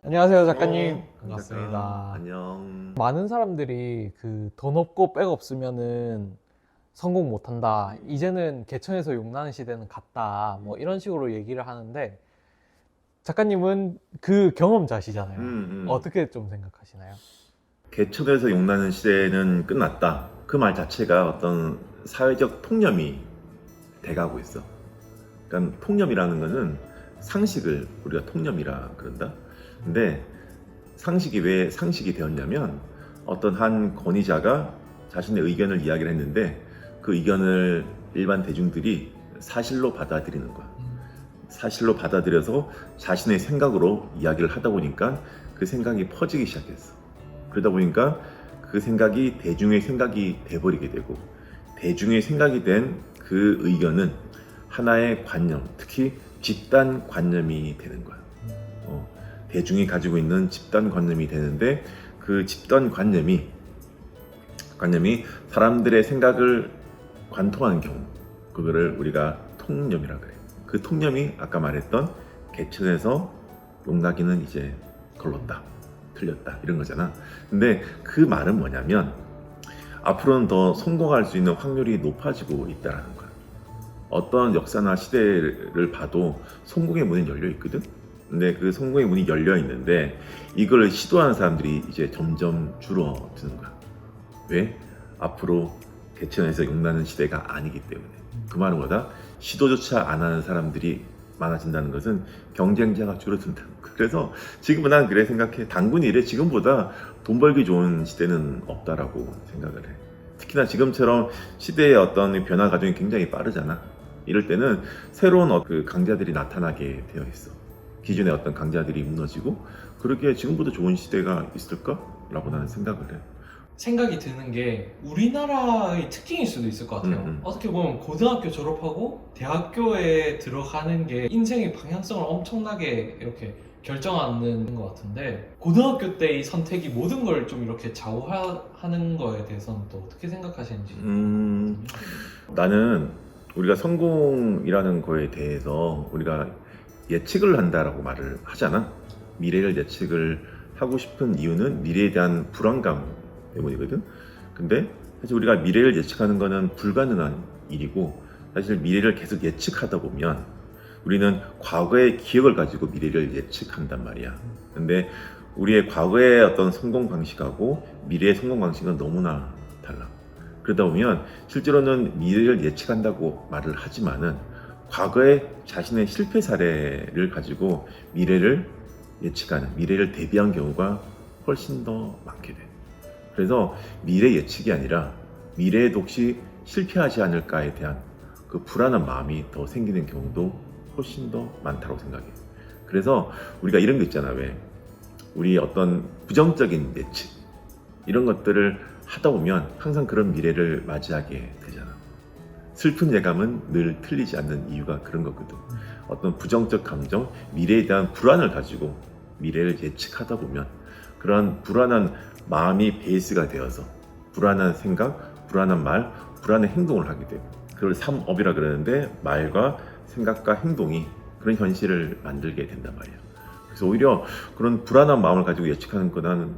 안녕하세요, 작가님. 반갑습니다. 안녕. 많은 사람들이 돈 없고 백 없으면은 성공 못 한다. 이제는 개천에서 용나는 시대는 갔다. 뭐 이런 식으로 얘기를 하는데 작가님은 그 경험자시잖아요. 어떻게 좀 생각하시나요? 개천에서 용나는 시대는 끝났다. 그 말 자체가 어떤 사회적 통념이 돼가고 있어. 그러니까 통념이라는 거는 상식을 우리가 통념이라 그런다. 근데 상식이 왜 상식이 되었냐면 어떤 한 권위자가 자신의 의견을 이야기를 했는데 그 의견을 일반 대중들이 사실로 받아들이는 거야. 사실로 받아들여서 자신의 생각으로 이야기를 하다 보니까 그 생각이 퍼지기 시작했어. 그러다 보니까 그 생각이 대중의 생각이 돼버리게 되고, 대중의 생각이 된 그 의견은 하나의 관념, 특히 집단 관념이 되는 거야. 대중이 가지고 있는 집단 관념이 되는데, 그 집단 관념이 사람들의 생각을 관통하는 경우, 그거를 우리가 통념이라 그래. 그 통념이 아까 말했던 개천에서 용나기는 이제 걸렀다, 틀렸다, 이런 거잖아. 근데 그 말은 뭐냐면 앞으로는 더 성공할 수 있는 확률이 높아지고 있다는 거야. 어떤 역사나 시대를 봐도 성공의 문이 열려 있거든. 근데 그 성공의 문이 열려 있는데 이걸 시도하는 사람들이 이제 점점 줄어드는 거야. 왜? 앞으로 개천에서 용나는 시대가 아니기 때문에. 그 말은 뭐다? 시도조차 안 하는 사람들이 많아진다는 것은 경쟁자가 줄어든다는 거야. 그래서 지금은 난 그래 생각해. 단군이 이래. 지금보다 돈 벌기 좋은 시대는 없다라고 생각을 해. 특히나 지금처럼 시대의 어떤 변화 과정이 굉장히 빠르잖아. 이럴 때는 새로운 그 강자들이 나타나게 되어 있어. 기존의 어떤 강자들이 무너지고, 그렇게 지금보다 좋은 시대가 있을까라고 나는 생각을 해. 생각이 드는 게 우리나라의 특징일 수도 있을 것 같아요. 어떻게 보면 고등학교 졸업하고 대학교에 들어가는 게 인생의 방향성을 엄청나게 이렇게 결정하는 것 같은데, 고등학교 때의 선택이 모든 걸 좀 이렇게 좌우하는 거에 대해서는 또 어떻게 생각하시는지. 나는 우리가 성공이라는 거에 대해서 우리가 예측을 한다라고 말을 하잖아. 미래를 예측을 하고 싶은 이유는 미래에 대한 불안감 때문이거든. 근데 사실 우리가 미래를 예측하는 거는 불가능한 일이고, 사실 미래를 계속 예측하다 보면 우리는 과거의 기억을 가지고 미래를 예측한단 말이야. 근데 우리의 과거의 어떤 성공 방식하고 미래의 성공 방식은 너무나 달라. 그러다 보면 실제로는 미래를 예측한다고 말을 하지만은 과거의 자신의 실패 사례를 가지고 미래를 예측하는, 미래를 대비한 경우가 훨씬 더 많게 돼. 그래서 미래 예측이 아니라 미래에도 혹시 실패하지 않을까에 대한 그 불안한 마음이 더 생기는 경우도 훨씬 더 많다고 생각해. 그래서 우리가 이런 거 있잖아. 왜 우리 어떤 부정적인 예측 이런 것들을 하다 보면 항상 그런 미래를 맞이하게 되잖아. 슬픈 예감은 늘 틀리지 않는 이유가 그런 거거든. 어떤 부정적 감정, 미래에 대한 불안을 가지고 미래를 예측하다 보면 그런 불안한 마음이 베이스가 되어서 불안한 생각, 불안한 말, 불안한 행동을 하게 돼요. 그걸 삼업이라 그러는데 말과 생각과 행동이 그런 현실을 만들게 된단 말이야. 그래서 오히려 그런 불안한 마음을 가지고 예측하는 거 나는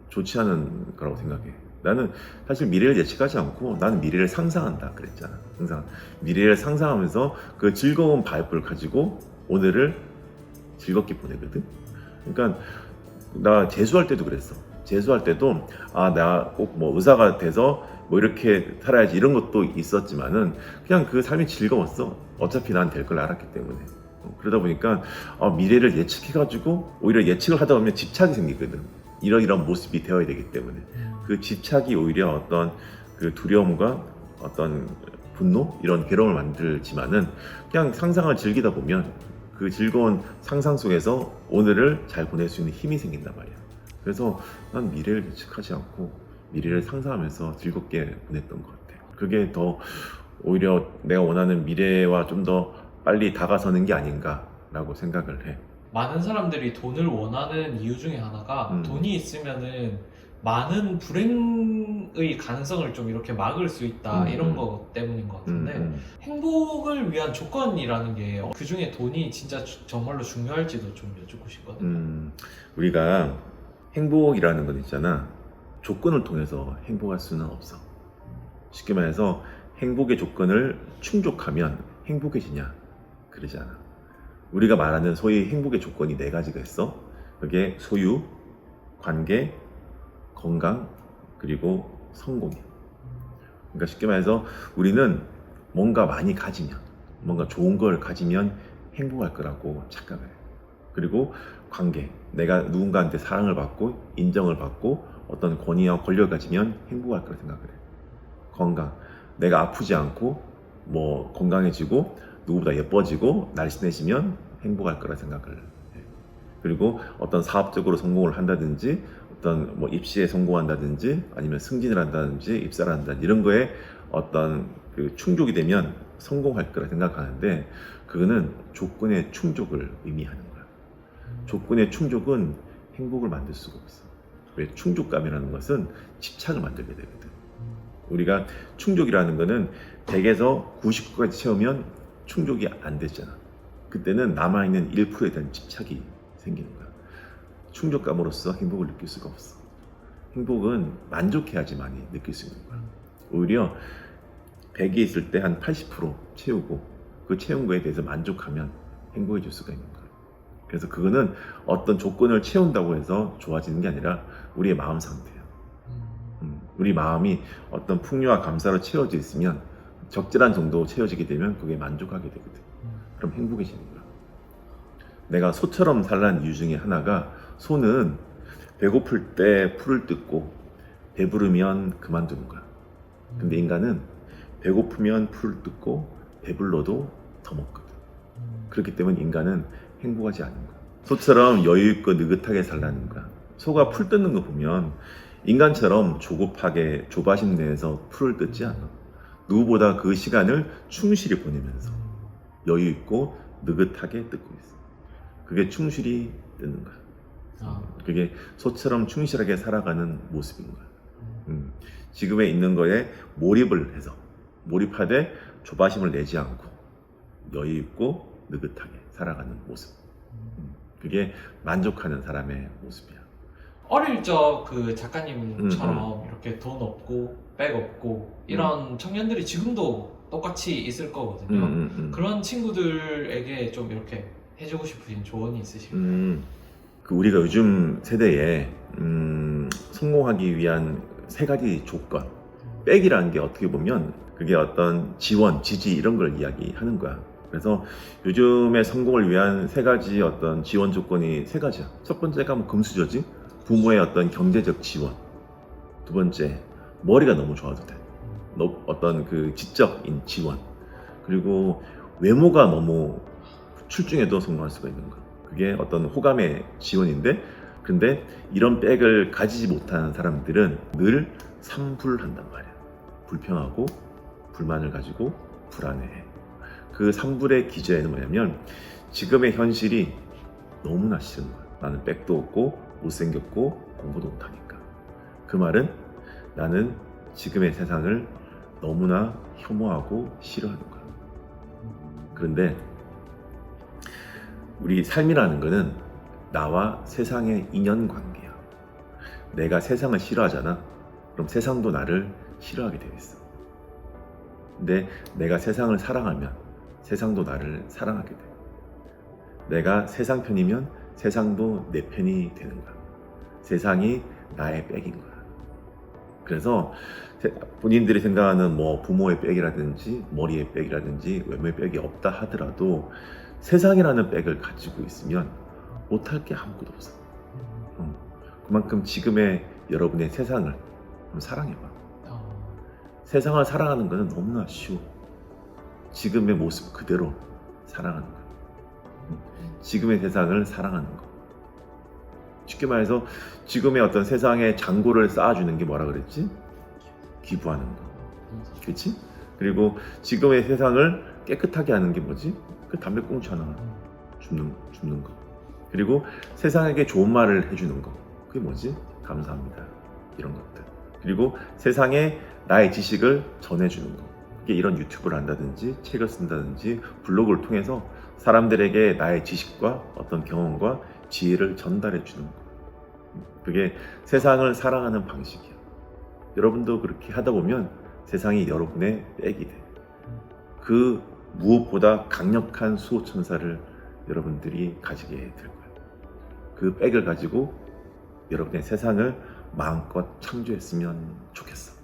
좋지 않은 거라고 생각해. 나는 사실 미래를 예측하지 않고 나는 미래를 상상한다 그랬잖아. 항상 미래를 상상하면서 그 즐거운 바이브를 가지고 오늘을 즐겁게 보내거든. 그러니까 나 재수할 때도 그랬어. 재수할 때도 나 꼭 뭐 의사가 돼서 뭐 이렇게 살아야지 이런 것도 있었지만은 그냥 그 삶이 즐거웠어. 어차피 난 될 걸 알았기 때문에. 그러다 보니까 미래를 예측해가지고 오히려 예측을 하다 보면 집착이 생기거든. 이런 모습이 되어야 되기 때문에 그 집착이 오히려 어떤 그 두려움과 어떤 분노 이런 괴로움을 만들지만은 그냥 상상을 즐기다 보면 그 즐거운 상상 속에서 오늘을 잘 보낼 수 있는 힘이 생긴단 말이야. 그래서 난 미래를 예측하지 않고 미래를 상상하면서 즐겁게 보냈던 것 같아. 그게 더 오히려 내가 원하는 미래와 좀 더 빨리 다가서는 게 아닌가라고 생각을 해. 많은 사람들이 돈을 원하는 이유 중에 하나가 돈이 있으면은 많은 불행의 가능성을 좀 이렇게 막을 수 있다 이런 음. 거 때문인 것 같은데 행복을 위한 조건이라는 게 그 중에 돈이 진짜 정말로 중요할지도 좀 여쭙고 싶거든요. 우리가 행복이라는 건 있잖아. 조건을 통해서 행복할 수는 없어. 쉽게 말해서 행복의 조건을 충족하면 행복해지냐? 그러지 않아. 우리가 말하는 소위 행복의 조건이 4가지가 있어. 그게 소유, 관계, 건강, 그리고 성공이야. 그러니까 쉽게 말해서 우리는 뭔가 많이 가지면, 뭔가 좋은 걸 가지면 행복할 거라고 착각을 해. 그리고 관계, 내가 누군가한테 사랑을 받고 인정을 받고 어떤 권위와 권력을 가지면 행복할 거라 생각을 해. 건강, 내가 아프지 않고 뭐 건강해지고 누구보다 예뻐지고 날씬해지면 행복할 거라 생각을 해. 그리고 어떤 사업적으로 성공을 한다든지 어떤 뭐 입시에 성공한다든지 아니면 승진을 한다든지 입사를 한다든지 이런 거에 어떤 그 충족이 되면 성공할 거라 생각하는데 그거는 조건의 충족을 의미하는 거야. 조건의 충족은 행복을 만들 수가 없어. 왜? 충족감이라는 것은 집착을 만들게 되거든. 우리가 충족이라는 거는 100에서 99까지 채우면 충족이 안 됐잖아. 그때는 남아있는 1%에 대한 집착이 생기는 거야. 충족감으로써 행복을 느낄 수가 없어. 행복은 만족해야지만이 느낄 수 있는 거야. 오히려 100에 있을 때 한 80% 채우고 그 채운 거에 대해서 만족하면 행복해질 수가 있는 거야. 그래서 그거는 어떤 조건을 채운다고 해서 좋아지는 게 아니라 우리의 마음 상태야. 우리 마음이 어떤 풍요와 감사로 채워져 있으면 적절한 정도 채워지게 되면 그게 만족하게 되거든. 그럼 행복해지는 거야. 내가 소처럼 살라는 이유 중에 하나가 소는 배고플 때 풀을 뜯고 배부르면 그만두는 거야. 근데 인간은 배고프면 풀을 뜯고 배불러도 더 먹거든. 그렇기 때문에 인간은 행복하지 않은 거야. 소처럼 여유있고 느긋하게 살라는 거야. 소가 풀 뜯는 거 보면 인간처럼 조급하게 조바심 내에서 풀을 뜯지 않아. 누구보다 그 시간을 충실히 보내면서 여유있고 느긋하게 뜯고 있어. 그게 충실히 뜯는 거야. 그게 소처럼 충실하게 살아가는 모습인 거야. 지금에 있는 거에 몰입을 해서 몰입하되 조바심을 내지 않고 여유있고 느긋하게 살아가는 모습. 그게 만족하는 사람의 모습이야. 어릴 적 그 작가님처럼 이렇게 돈 없고 백 없고 이런 청년들이 지금도 똑같이 있을 거거든요. 그런 친구들에게 좀 이렇게 해주고 싶으신 조언이 있으실까요? 그 우리가 요즘 세대에 성공하기 위한 3가지 조건, 백이라는 게 어떻게 보면 그게 어떤 지원, 지지 이런 걸 이야기하는 거야. 그래서 요즘의 성공을 위한 3가지 어떤 지원 조건이 3가지야. 첫 번째가 뭐 금수저지, 부모의 어떤 경제적 지원. 두 번째, 머리가 너무 좋아도 돼. 어떤 그 지적인 지원. 그리고 외모가 너무 출중해도 성공할 수가 있는 거. 그게 어떤 호감의 지원인데, 근데 이런 백을 가지지 못하는 사람들은 늘 삼불한단 말이야. 불평하고 불만을 가지고 불안해해. 그 삼불의 기저에는 뭐냐면 지금의 현실이 너무나 싫은 거야. 나는 백도 없고 못생겼고 공부도 못하니까. 그 말은 나는 지금의 세상을 너무나 혐오하고 싫어하는 거야. 그런데 우리 삶이라는 거는 나와 세상의 인연관계야. 내가 세상을 싫어하잖아. 그럼 세상도 나를 싫어하게 되어 있어. 근데 내가 세상을 사랑하면 세상도 나를 사랑하게 돼. 내가 세상 편이면 세상도 내 편이 되는 거야. 세상이 나의 백인 거야. 그래서 본인들이 생각하는 뭐 부모의 백이라든지 머리의 백이라든지 외모의 백이 없다 하더라도 세상이라는 백을 가지고 있으면 못할 게 아무것도 없어. 그만큼 지금의 여러분의 세상을 한번 사랑해봐. 세상을 사랑하는 것은 너무나 쉬워. 지금의 모습 그대로 사랑하는 거야. 지금의 세상을 사랑하는 거. 쉽게 말해서 지금의 어떤 세상에 잔고를 쌓아주는 게 뭐라 그랬지? 기부하는 거. 그렇지? 그리고 지금의 세상을 깨끗하게 하는 게 뭐지? 그 담배꽁초 하나 줍는 거. 그리고 세상에게 좋은 말을 해주는 거. 그게 뭐지? 감사합니다. 이런 것들. 그리고 세상에 나의 지식을 전해주는 것. 이게 이런 유튜브를 한다든지 책을 쓴다든지 블로그를 통해서 사람들에게 나의 지식과 어떤 경험과 지혜를 전달해 주는 것. 그게 세상을 사랑하는 방식이야. 여러분도 그렇게 하다 보면 세상이 여러분의 백이 돼. 그 무엇보다 강력한 수호천사를 여러분들이 가지게 될 거예요. 그 백을 가지고 여러분의 세상을 마음껏 창조했으면 좋겠어.